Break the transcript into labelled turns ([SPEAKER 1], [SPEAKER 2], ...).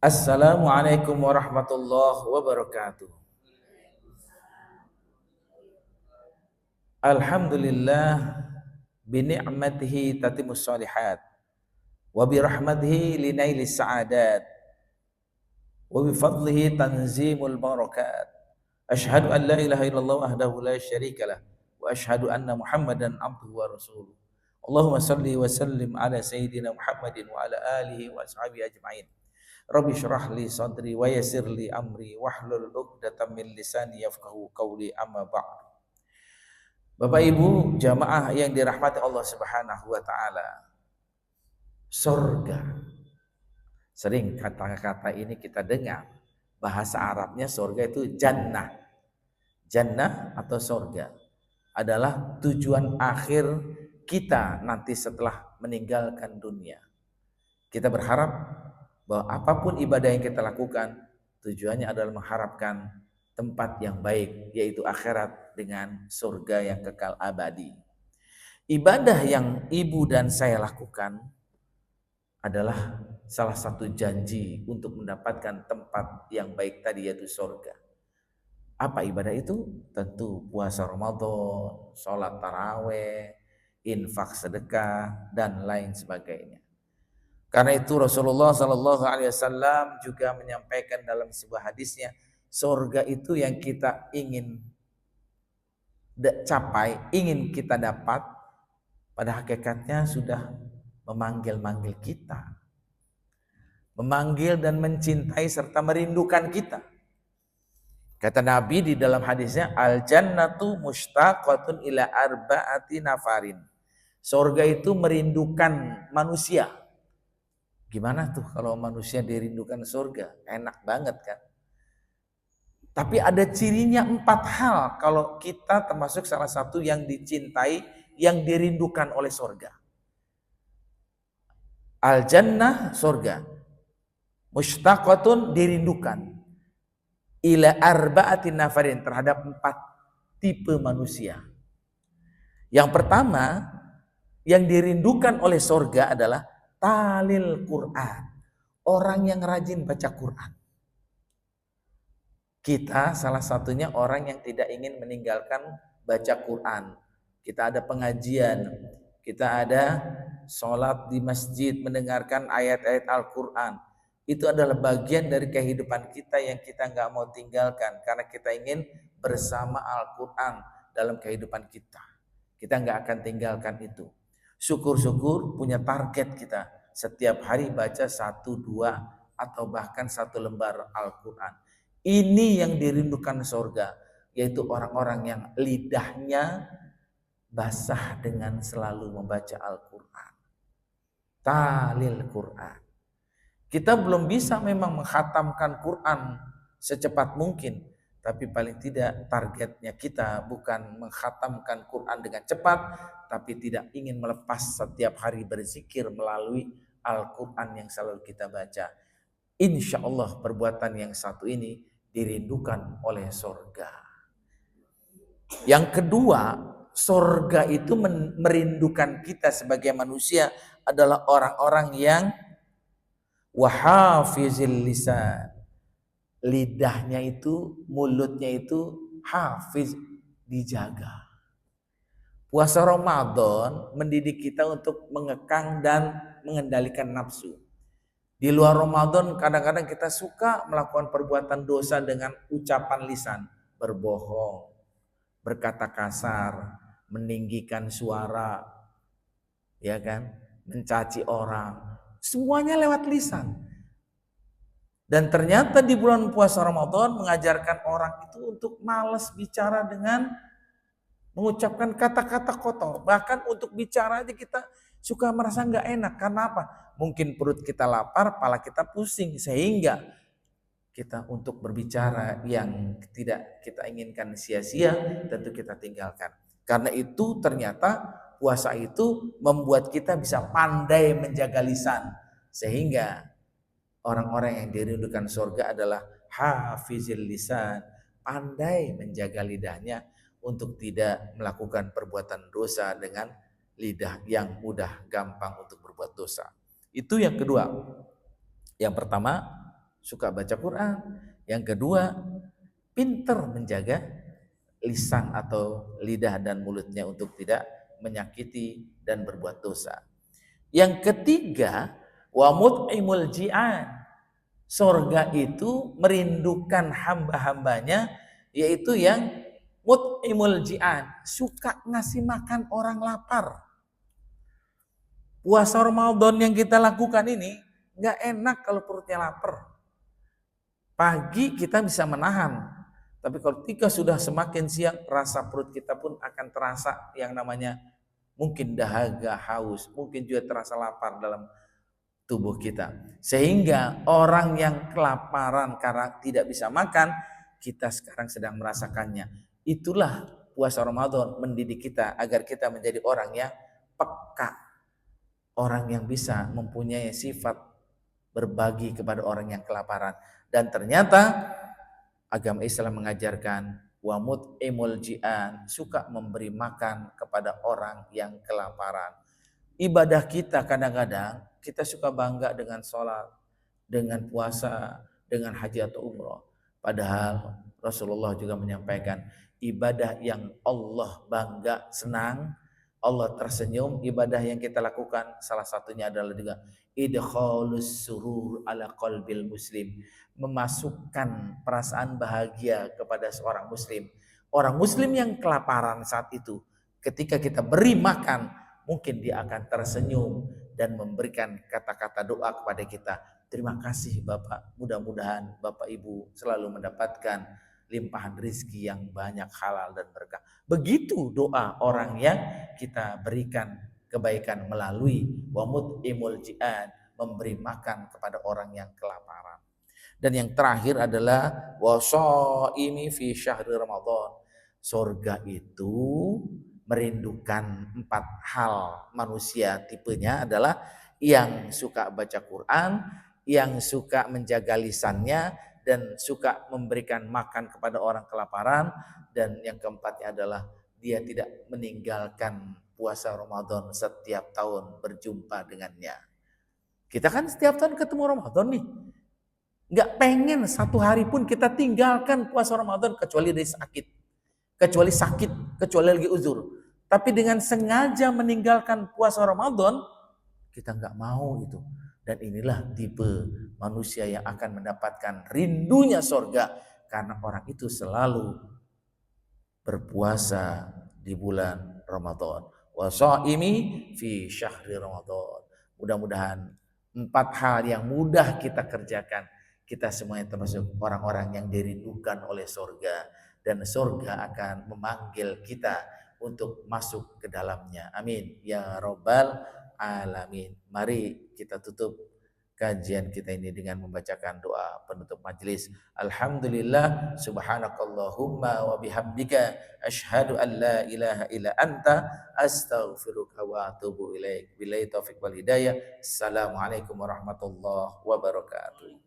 [SPEAKER 1] Assalamualaikum warahmatullahi wabarakatuh. Alhamdulillah bi ni'matihi tatimmus shalihat wa bi rahmatihi linailis sa'adat wa bi fadlihi tanzimul barakat. Asyhadu an la ilaha illallah wahdahu la syarikalah wa asyhadu anna Muhammadan abduhu wa rasuluh. Allahumma salli wa sallim ala sayyidina Muhammadin wa ala alihi wa ashabihi ajma'in. Rabbi syrah li sadri wa yassir li amri wahlul 'uqdatam min lisani yafqahu qawli amma ba'd. Bapak Ibu jamaah yang dirahmati Allah Subhanahu wa taala. Surga. Sering kata-kata ini kita dengar. Bahasa Arabnya surga itu jannah. Jannah atau surga adalah tujuan akhir kita nanti setelah meninggalkan dunia. Kita berharap bahwa apapun ibadah yang kita lakukan tujuannya adalah mengharapkan tempat yang baik, yaitu akhirat dengan surga yang kekal abadi. Ibadah yang ibu dan saya lakukan adalah salah satu janji untuk mendapatkan tempat yang baik tadi, yaitu surga. Apa ibadah itu? Tentu puasa Ramadan, sholat taraweh, infak sedekah, dan lain sebagainya. Karena itu Rasulullah Sallallahu Alaihi Wasallam juga menyampaikan dalam sebuah hadisnya, surga itu yang kita ingin capai, ingin kita dapat, pada hakikatnya sudah memanggil-manggil kita, memanggil dan mencintai serta merindukan kita. Kata Nabi di dalam hadisnya, al jannatu mushtaqatun ila arba'ati nafarin. Surga itu merindukan manusia. Gimana tuh kalau manusia dirindukan surga? Enak banget kan? Tapi ada cirinya 4 hal kalau kita termasuk salah satu yang dicintai, yang dirindukan oleh surga. Al-jannah, surga. Mushtaqatun, dirindukan. Ila arba'atin nafarin, terhadap 4 tipe manusia. Yang pertama, yang dirindukan oleh surga adalah talil Quran. Orang yang rajin baca Quran. Kita salah satunya orang yang tidak ingin meninggalkan baca Quran. Kita ada pengajian, kita ada sholat di masjid, mendengarkan ayat-ayat Al-Quran. Itu adalah bagian dari kehidupan kita yang kita nggak mau tinggalkan. Karena kita ingin bersama Al-Quran dalam kehidupan kita. Kita nggak akan tinggalkan itu. Syukur-syukur punya target kita. Setiap hari baca 1, 2, atau bahkan 1 lembar Al-Quran. Ini yang dirindukan surga, yaitu orang-orang yang lidahnya basah dengan selalu membaca Al-Quran. Talil Quran. Kita belum bisa memang menghatamkan Quran secepat mungkin, tapi paling tidak targetnya kita bukan menghatamkan Quran dengan cepat, tapi tidak ingin melepas setiap hari berzikir melalui Al-Quran yang selalu kita baca. Insya Allah perbuatan yang satu ini dirindukan oleh surga. Yang kedua, surga itu merindukan kita sebagai manusia adalah orang-orang yang wahafizil lisan. Lidahnya itu, mulutnya itu hafiz, dijaga. Puasa Ramadan mendidik kita untuk mengekang dan mengendalikan nafsu. Di luar Ramadan kadang-kadang kita suka melakukan perbuatan dosa dengan ucapan lisan, berbohong, berkata kasar, meninggikan suara, ya kan, mencaci orang, semuanya lewat lisan. Dan ternyata di bulan puasa Ramadan mengajarkan orang itu untuk malas bicara dengan mengucapkan kata-kata kotor. Bahkan untuk bicara aja kita suka merasa nggak enak. Karena apa? Mungkin perut kita lapar, kepala kita pusing, sehingga kita untuk berbicara yang tidak kita inginkan sia-sia, tentu kita tinggalkan. Karena itu ternyata puasa itu membuat kita bisa pandai menjaga lisan, sehingga orang-orang yang dirindukan surga adalah hafizil lisan, pandai menjaga lidahnya untuk tidak melakukan perbuatan dosa dengan lidah yang mudah gampang untuk berbuat dosa. Itu yang kedua. Yang pertama, suka baca Quran. Yang kedua, pinter menjaga lisan atau lidah dan mulutnya untuk tidak menyakiti dan berbuat dosa. Yang ketiga, wa mut'imul ji'an. Surga itu merindukan hamba-hambanya, yaitu yang mut'imul ji'an, suka ngasih makan orang lapar. Puasa Ramadan yang kita lakukan ini nggak enak kalau perutnya lapar. Pagi kita bisa menahan, tapi ketika sudah semakin siang, rasa perut kita pun akan terasa yang namanya mungkin dahaga, haus, mungkin juga terasa lapar dalam tubuh kita. Sehingga orang yang kelaparan karena tidak bisa makan, kita sekarang sedang merasakannya. Itulah puasa Ramadan mendidik kita agar kita menjadi orang yang peka, orang yang bisa mempunyai sifat berbagi kepada orang yang kelaparan. Dan ternyata agama Islam mengajarkan wa mut'imul ji'an, suka memberi makan kepada orang yang kelaparan. Ibadah kita kadang-kadang kita suka bangga dengan sholat, dengan puasa, dengan haji atau umroh. Padahal Rasulullah juga menyampaikan ibadah yang Allah bangga, senang, Allah tersenyum, ibadah yang kita lakukan salah satunya adalah juga idkhalus surur ala qalbil muslim, memasukkan perasaan bahagia kepada seorang muslim. Orang muslim yang kelaparan saat itu, ketika kita beri makan, mungkin dia akan tersenyum dan memberikan kata-kata doa kepada kita. Terima kasih Bapak, mudah-mudahan Bapak Ibu selalu mendapatkan limpahan rizki yang banyak, halal dan berkah. Begitu doa orang yang kita berikan kebaikan melalui wa mut'imul ji'an, memberi makan kepada orang yang kelaparan. Dan yang terakhir adalah washaimi fi syahri Ramadan. Surga itu merindukan 4 hal manusia, tipenya adalah yang suka baca Quran, yang suka menjaga lisannya, dan suka memberikan makan kepada orang kelaparan, dan yang keempatnya adalah dia tidak meninggalkan puasa Ramadan setiap tahun berjumpa dengannya. Kita kan setiap tahun ketemu Ramadan nih, nggak pengen satu hari pun kita tinggalkan puasa Ramadan kecuali dari sakit, kecuali lagi uzur. Tapi dengan sengaja meninggalkan puasa Ramadan, kita nggak mau itu. Dan inilah tipe manusia yang akan mendapatkan rindunya surga, karena orang itu selalu berpuasa di bulan Ramadan. Washaimi fi syahri Ramadan. Mudah-mudahan 4 hal yang mudah kita kerjakan, kita semuanya termasuk orang-orang yang dirindukan oleh surga, dan surga akan memanggil kita untuk masuk ke dalamnya. Amin ya rabbal alamin. Mari kita tutup kajian kita ini dengan membacakan doa penutup majelis. Alhamdulillah, subhanakallahumma wa bihamdika asyhadu an la ilaha illa anta astaghfiruka wa atubu ilaik. Billahi taufik wal hidayah. Assalamualaikum warahmatullahi wabarakatuh.